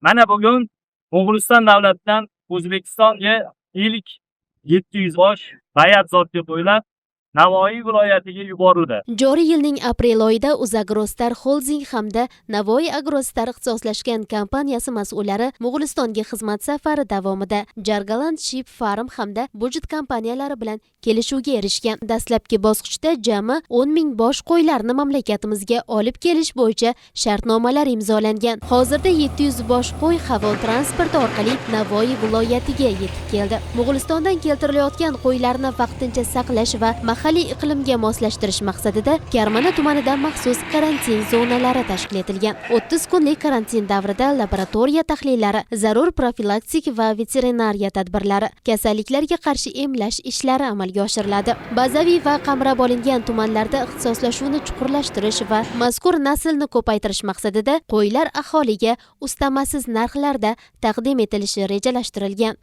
Mana bugun Mo'g'uliston davlatidan O'zbekistonga ilk 700 bosh bayat zotga qo'yilib, Navoiy viloyatiga yuborildi. Joriy yilning aprel oyida Uzagrostar Holding hamda Navoiy Agrostar ixtisoslashgan kompaniyasi mas'ullari Mo'g'ulistonga xizmat safari davomida Jargaland Sheep Farm hamda Budget kompaniyalari bilan kelishuvga erishgan. Dastlabki bosqichda jami 10 ming bosh qo'ylarni mamlakatimizga olib kelish bo'yicha shartnomalar imzolangan. Hozirda 700 bosh qo'y havo transporti orqali Navoiy viloyatiga yetib keldi. Mo'g'ulistondan keltirilayotgan qo'ylarni vaqtincha saqlash va mahalliy iqlimga moslashtirish maqsadida Karmana tumanida maxsus karantin zonalari tashkil etilgan. 30 kunlik karantin davrida laboratoriya tahlillari, zarur profilaktik va veterinariya tadbirlari, kasalliklarga qarshi emlash ishlari amalga oshiriladi. Bazaviy va qamrab olingan tumanlarda ixtisoslashuvni chuqurlashtirish va mazkur naslni ko'paytirish maqsadida qo'ylar aholiga ustamasiz narxlarda taqdim etilishi rejalashtirilgan.